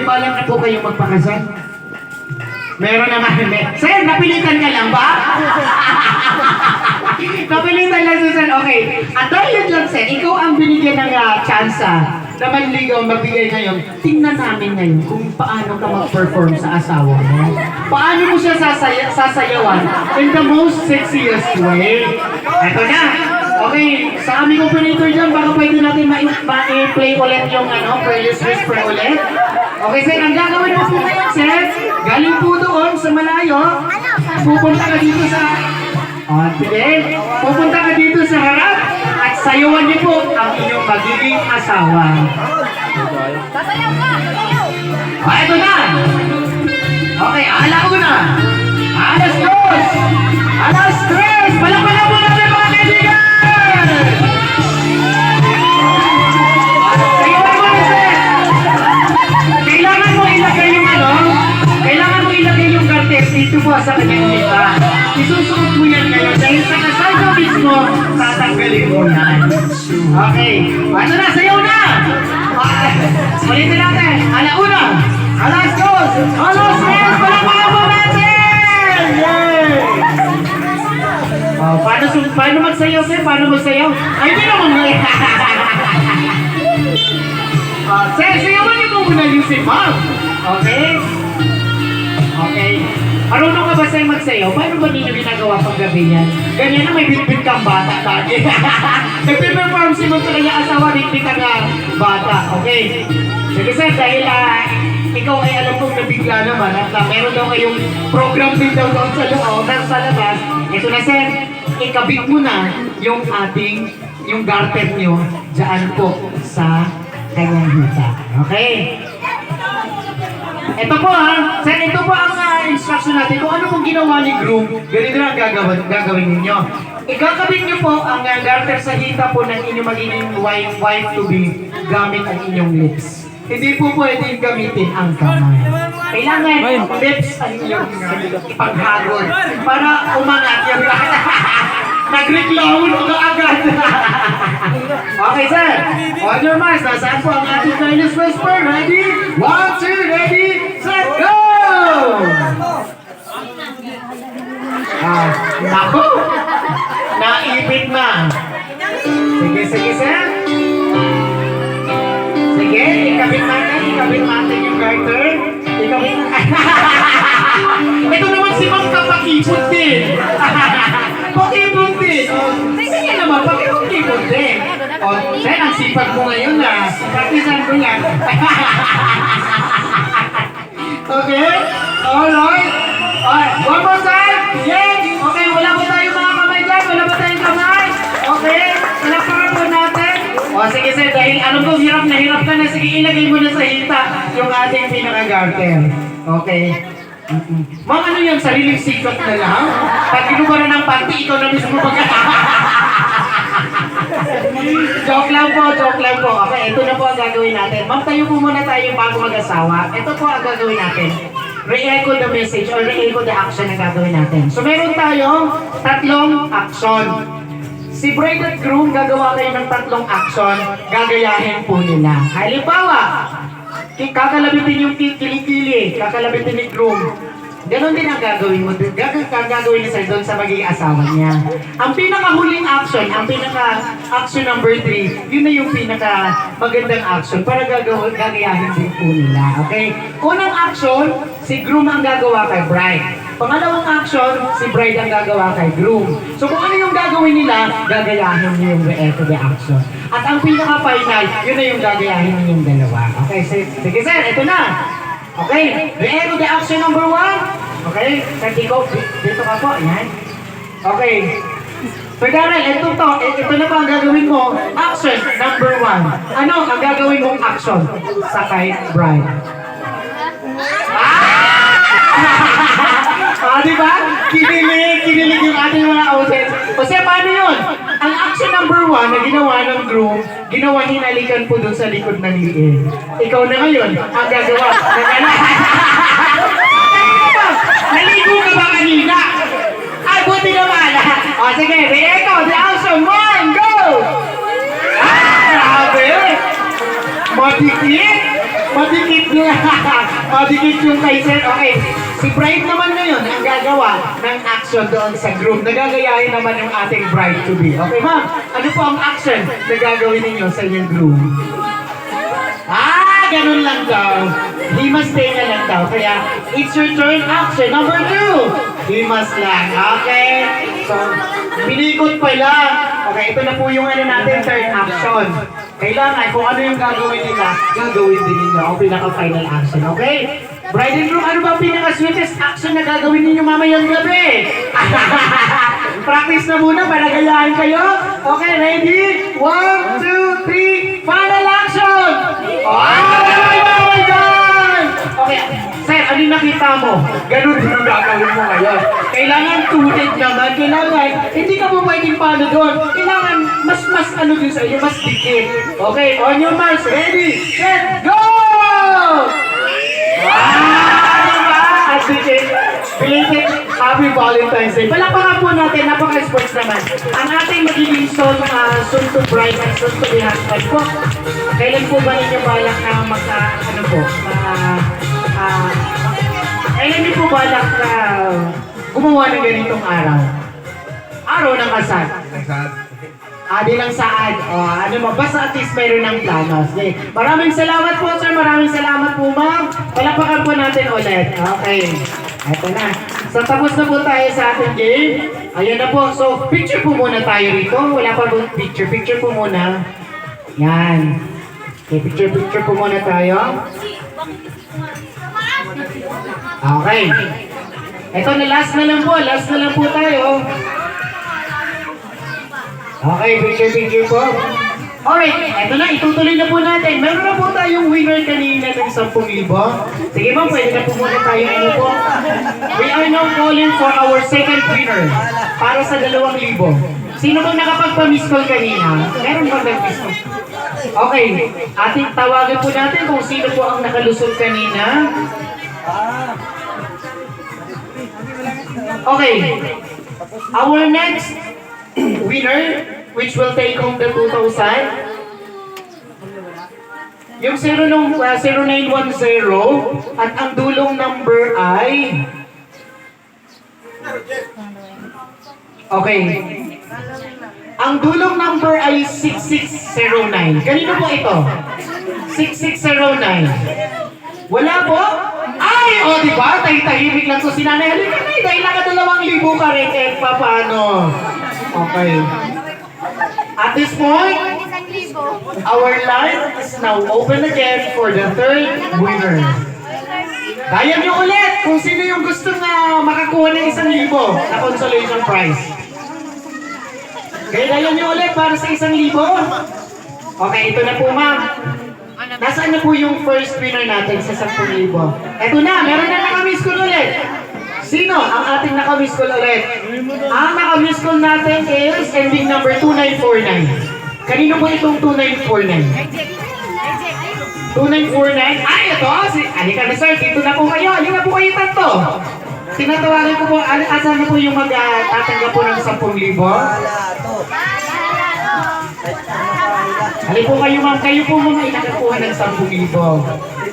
may balak na po kayong magpakasal? Meron naman. Sir, napilitan ka lang ba? Napilitan lang si Sir. Okay. At dahil lang, Sir, ikaw ang binigyan ng tsansa na manligaw, magbigay ngayon. Tingnan namin ngayon kung paano ka mag-perform sa asawa mo. Paano mo siya sasayawan in the most sexiest way. Ito na. Okay, sa aming operator dyan, baka pwede natin ma-play ulit yung Fearless Whisper ulit. Okay, Sir, ang gagawin mo po ngayon, Sir, galing po doon sa malayo, pupunta ka dito sa... pupunta ka dito sa harap at sayawan niyo po ang inyong magiging asawa. Sasayaw ka! Sasayaw! Ito na! Okay, alauna! Alas dos! Alas tres! Palapala po natin mga kaibigan! Sayawan mo na, Sir! Kailangan mo ilagay yung kailangan mo ilagay yung kartes dito po sa kanyang lipa. Isusuot mo yan ngayon dahil sa kasal mo mismo, tatanggalin mo yan. Okay. Ano na? Sayaw na! Ulitin natin. Alauna! Alas dos! Alas tres! Palapala po natin! Yay! Paano magsayaw, Sir? Paano magsayaw? Ay, hindi naman ngayon. Sir, sayawan niyo po muna yung si Ma'am. Okay? Okay. Marunong ka ba sa'yo magsayaw? Paano ba ninyo ginagawa pag gabi yan? Ganyan na may bitbit kang bata lagi. Nagpe-perform si Ma'am sa kanyang asawa, bitbit ang bata. Okay. Sige, Sir, dahil ikaw ay alam kong nabigla naman at meron daw kayong program din daw doon sa loob, sa labas. Ito na, Sir, ikabit mo na yung garter nyo dyan po sa kanyang hita. Okay? Ito po Sir, ito po ang instruction natin. Kung ano pong ginawa ni groom, ganito na ang gagawin ninyo. Ikakabit nyo po ang garter sa hita po ng inyong magiging wife to be gamit ang inyong lips. Hindi po pwede gamitin ang kamay. Kailangan lips ang inyong ipaghagod para umangat yung nag-reclaim ka agad. Okay, Sir. On your marks, nasaan po ang ating Fearless Whisper? Ready? 1, 2, ready, set, go! Naku! Naipit na. Sige, Sir. Sige, ikabit natin yung garter. Ito naman si Ma'am kapakipot din. Pakipot din. Sige naman, pakipot din. Sir, ang sipag mo ngayon practicean ko yan. Okay? Alright. One more time. Yes. Okay, wala ba tayong mga kamay dyan? Wala ba tayong kamay? Okay. Wala pa po natin. Sige, Sir, dahil alam ko hirap ka na. Sige, ilagay mo na sa hita yung ating pinaka-garter. Okay. Ma'am, ano yung sariling sikot na lang? Pag ginubaran ng panty, ikaw na mismo Joke lang po. Okay, ito na po ang gagawin natin. Ma'am, tayo po muna tayo bago mag-asawa. Ito po ang gagawin natin. Re-echo the message or re-echo the action na gagawin natin. So, meron tayong tatlong action. Si bride at groom, gagawa kayo ng tatlong action. Gagayahin po nila. Halimbawa, kakalabitin yung kilikili, kakalabitin ni groom. Ganon din ang gagawin mo. Gagawin niya doon sa magiging asawa niya. Ang pinakahuling action, ang pinaka-action number 3, yun na yung pinaka-magandang action para gagayahin din po nila. Okay? Unang action, si groom ang gagawa kay bride. Pangalawang action, si bride ang gagawa kay groom. So kung ano yung gagawin nila, gagayahin niyo yung re-echo the action. At ang pinaka-final, yun na yung gagayahin ninyong dalawa. Okay, sige, Sir, ito na. Okay, re-echo the action number 1. Okay, Sir Tico, dito ka po. Ayan. Okay. So Darrell, ito na pa ang gagawin mo. Action number 1. Ano ang gagawin mong action sa kay bride? Diba? Kinilig yung ating mga audience. O siya, paano yun? Ang action number 1 na ginawa ng groom, ginawa hinalikan po dun sa likod ng liin. Ikaw na ngayon, ang gagawa. Naligo ka ba kanina? Ay, buti naman. O sige, ito, the action 1, go! Grabe! Matikit! Madikit niya. Madikit yung kay Sir. Okay. Si Bride naman ngayon ang gagawa ng action doon sa group. Nagagayahin naman yung ating bride to be. Okay, ma'am? Ano po ang action na gagawin ninyo sa inyong group? Ganun lang daw. He must stay na lang daw. Kaya, it's your turn. Action number 2. He must lang. Okay? So, pinikot pa lang. Okay, ito na po yung ano natin, third action. Kailangan, kung ano yung gagawin nila, gagawin din ninyo ang pinaka-final action. Okay? Bride and groom, ano ba ang pinaka-sweetest action na gagawin ninyo mamayang gabi? Practice na muna para gayahin kayo. Okay, ready? 1, 2, 3, final action! Oh my God! Okay, Sir, ano yung nakita mo? Ganun din ang gagawin mo ngayon. Kailangan tuted naman. Kailangan, hindi ka mo pwedeng paano doon. Kailangan, mas ano din sa iyo, mas dikit. Okay, on your marks. Ready, set, go! At dikit. Belated Happy Valentine's Day. Palakpakan po natin, napaka-sports naman. Ang ating magiging soon to bride and soon to be husband po. Kailan po ba ninyo balak na kailan niyo po balak na gumawa ng ganitong araw? Araw ng kasal. Di lang saad. Basta at least mayroon ng planos. Okay. Maraming salamat po, sir. Maraming salamat po, ma'am. Palakpakan po natin ulit. Okay. Ito na. So, tapos na po tayo sa ating game. Ayan na po. So, picture po muna tayo rito. Wala pa po picture. Picture po muna. Yan. Okay, picture po muna tayo. Okay. Ito na, last na lang po. Last na lang po tayo. Okay, picture po. Alright, eto na, itutuloy na po natin. Meron na po tayong winner kanina ng 10,000. Sige ma'am, pwede na po muna tayo. We are now calling for our second winner para sa 2,000. Sino bang nakapagpa-miss call kanina? Meron bang nag-miss call? Okay, ating tawagan po natin kung sino po ang nakalusot kanina. Okay, our next winner, which will take home the 2,000. Yung 0910 at ang dulong number ay... Okay. Ang dulong number ay 6609. Kanino po ito? 6609. Wala po? Ay! Diba? Tahimik lang so si Nanay. Halika na, dahil naka 2,000 ka rin. Paano? Okay. At this point, our line is now open again for the third winner. Kaya nyo ulit kung sino yung gusto na makakuha ng 1,000 na consolation prize. Kaya nyo ulit para sa 1,000. Okay, ito na po ma'am. Nasaan na po yung first winner natin sa 10,000? Ito na, meron na nakamiss call ulit. Sino ang ating nakamiss call ulit? Ang nakamiss call natin is ending number 2949. Kanino po itong 2949? 2949? Ay, ito! Halika na sir, dito na po kayo. Halika na po kayo tatlo. Tinatawagan ko po, asan na po yung mag-tatanggap po ng 10,000? Halika po kayo ma'am, kayo po mga inakakuha ng 10,000.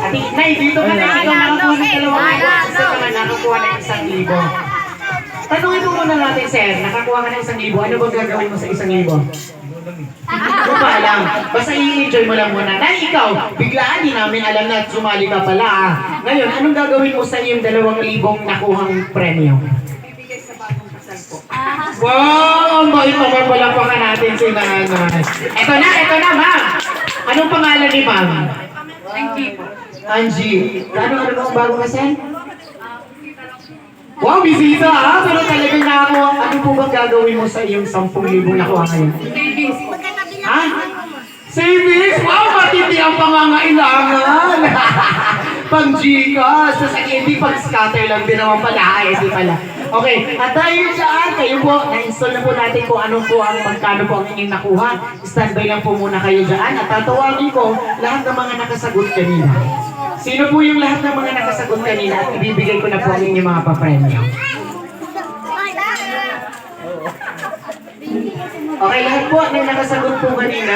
Ati, Nay, dito ka na, ikaw nakakuha ng 2,000. Isa ka na nakakuha ng 1,000. Tanungin po muna natin, sir, nakakuha ka ng 1,000. Ano ba gagawin mo sa 1,000? Kung pa alam, basta i-enjoy mo lang muna. Nay, ikaw, biglaan din namin alam na sumali ka pala. Ngayon, anong gagawin mo sa iyong 2,000 nakuhang premyo? Bibigay sa bagong kasal po. Wow! Ang bait naman pala pa ka natin si Nanay. Ito na, ma'am. Anong pangalan ni ma'am? Angie po. Angie. Ano ang bagong kasal? Wow, bisita ha? Pero talagang nakakuha. Ano po bang gagawin mo sa iyong 10,000 nakuha ngayon? Savings po. Ha? Savings? Wow, matindi ang pangangailangan. Pang-Gcash. Tapos hindi pag-scatter lang din naman pala. Hindi pala. Okay, at dahil dyan, kayo po, na-install na po natin kung ano po ang magkano po ang inyong nakuha. Standby lang po muna kayo dyan. At tatawagin ko lahat ng mga nakasagot kanina. Sino po yung lahat ng mga nakasagot kanina at ibibigay ko na po ang inyong mga papremyo. Okay, lahat po ng nakasagot po kanina.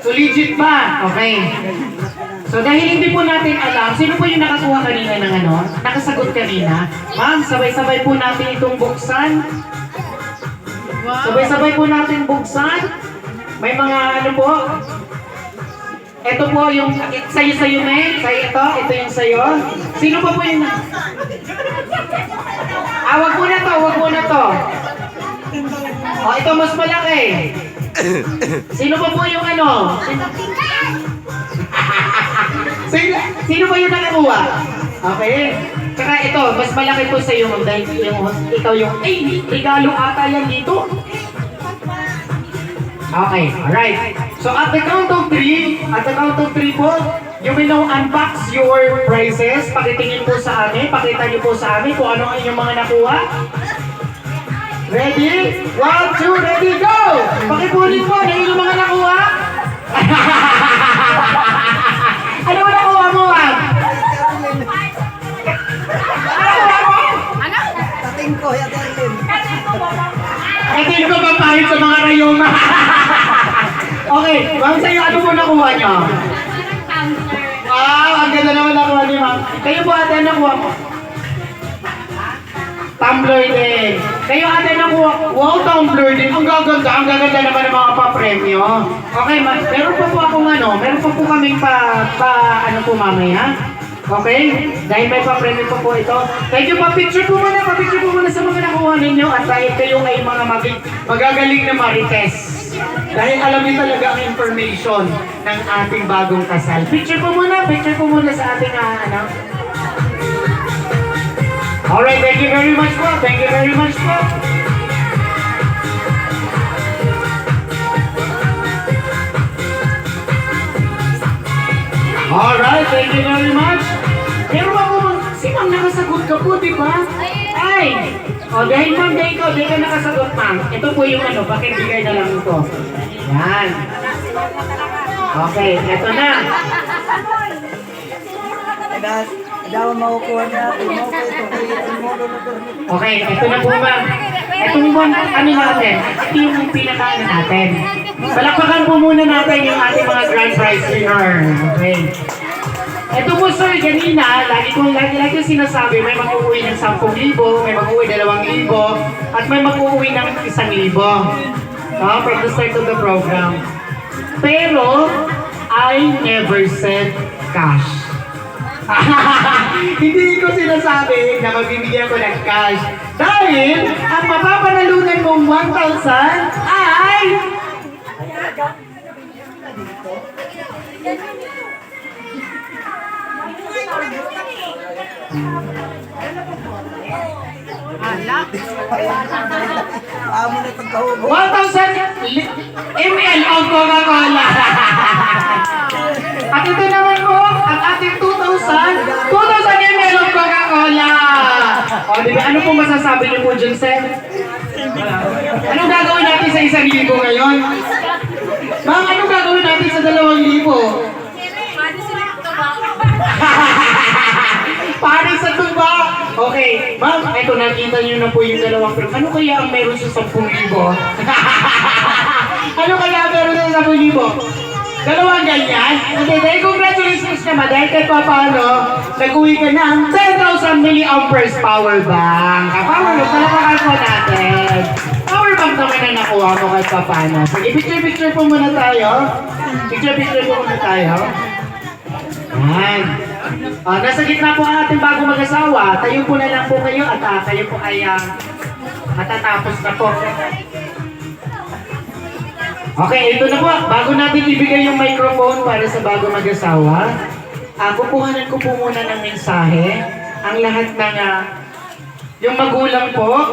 So legit ba? Okay. So dahil hindi po natin alam, sino po yung nakakuha kanina ng ano? Nakasagot kanina? Ma'am, sabay-sabay po natin itong buksan. Sabay-sabay po natin buksan. May mga ano po. Ito po yung sa'yo, May. Sa'yo ito yung sa'yo. Sino pa po yung... wag mo na to, wag mo na to. Oh, ito mas malaki. Sino pa po yung ano? Sino ba yung nakakuha? Okay. Tsaka ito, mas malaki po sa iyo dahil ikaw yung, regalo ata yan dito. Okay, alright. So at the count of 3 po, you will now unbox your prizes. Pakitingin po sa amin, pakita niyo po sa amin kung ano ang inyong mga nakuha. Ready? 1, 2, ready, go! Pakipunin po, na inyong mga nakuha. Ano ba nakuha mo, ma'am? Tating ko, yatin. Katiin ko ba pahit sa mga rayoma? Okay, ma'am, sa'yo, ano po nakuha niyo? Wow, ang ganda naman nakuha niyo, ma'am. Kayo po ate, nakuha mo? Tumbler din. Kayo ate nakuha, wow, tumbler din. Ang gaganda naman ng mga pa-premyo. Okay, meron pa po akong meron pa po kaming ano po mamaya. Okay? Dahil may pa-premyo pa po ito. Thank you, pa-picture po muna sa mga nakuha ninyo at dahil kayo ay mga magagaling na marites. Dahil alam niyo talaga ang information ng ating bagong kasal. Picture po muna sa ating Alright, thank you very much po. Alright, thank you very much. Pero ako, si ma'am nakasagot ka po, di ba? Ay! O, dahil ma'am, dahil ka nakasagot, ma'am. Ito po yung pakibigay na lang ito. Yan. Okay, ito na. Daw makukuha natin. Okay, ito na po ma'am. Itong natin, ito yung pinakaano natin. Palakpakan po muna natin yung ating mga grand prize winner. Okay. Ito po sir, ganina, lagi ko sinasabi, may mag-uwi ng 10,000, may mag-uwi 2,000, at may mag-uwi ng 1,000. From the start of the program. Pero, I never said cash. Hindi ko sinasabi na magbibigyan ko ng cash. Dahil, ang mapapanalunan mong 1,000 ay... Amo na itong kaubo. 1,000 ml of Coca-Cola. At ito naman po, ang ating 2,000 ml of Coca-Cola. O, diba, ano po masasabi niyo po dyan, sir? Anong gagawin natin sa 1,000 ngayon? Ma'am, anong gagawin natin sa 2,000? Para sa tuba! Okay, ma'am, eto nakita niyo na po yung 2 Ano kaya ang meron sa 10,000? Ano kaya ang meron sa 10,000? 2 ganyan? Okay, dahil congratulations naman dahil kahit pa paano, nag-uwi ka ng 10,000 milliamperes power bank. Power bank, palapakan po natin. Power bank naman na nakuha mo kahit pa paano. Sige, picture po muna tayo. Picture po muna tayo. Yan. Nasa gitna po ang ating bagong mag-asawa. Tayo po na lang po kayo at kayo po ay matatapos na po. Okay, ito na po. Bago natin ibigay yung microphone para sa bagong mag-asawa, kukuhanan ko po muna ng mensahe. Ang lahat ng yung magulang po,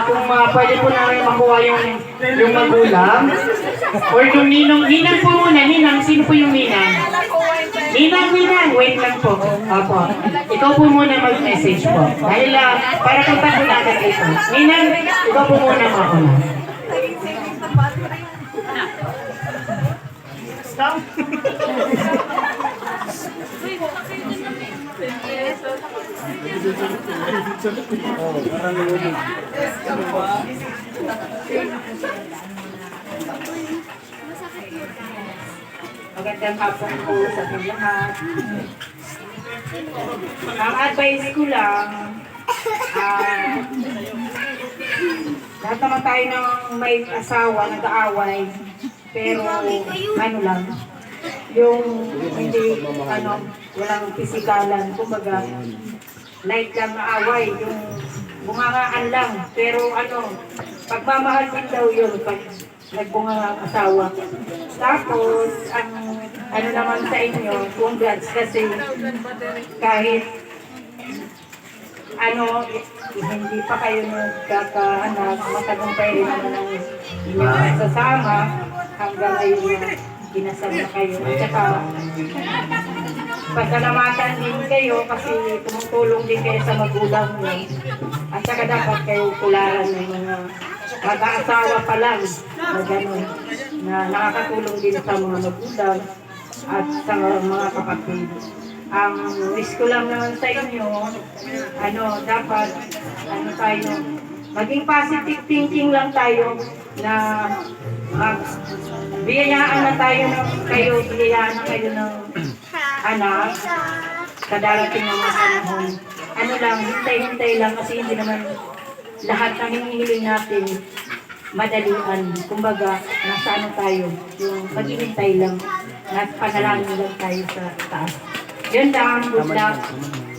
kung pwede po namin makuha yung magulang, or yung ninang po muna, sino po yung ninang? Ninang, wait lang po. Opo. Ikaw po muna mag-message po. Dahil para punta po natin ito. Ninang, ikaw po muna mauna. lang. Magandang hapon po sa ating lahat. Ang advice ko lang, lahat naman tayo ng may asawa, nag-aaway, pero ano lang, yung hindi, walang pisikalan, kumbaga, light lang na away, yung bungangaan lang, pero pagmamahal din daw yun pag nagbunga ang asawa. Tapos, ang naman sa inyo, congrats kasi kahit hindi pa kayo nagkakaanak, matagumpay rin naman ang inyong sasama hanggang ngayon na kinasal na kayo. At saka, pasalamatan din kayo kasi tumutulong din kayo sa magulang nyo. At saka dapat kayo tularan ng mga mag-aasawa pa lang na gano'n, na nakakatulong din sa mga magulang at sa mga kapatid. Ang wish ko lang naman sa inyo, dapat, tayo, maging positive thinking lang tayo na biyayaan na tayo biyayaan na kayo ng anak sa darating ng mga panahon. Hintay-hintay lang kasi hindi naman lahat ng hinihiling natin madalian. Kumbaga, nasa tayo, yung maghihintay lang, panalangin lang tayo sa taas. Yun lang, good luck.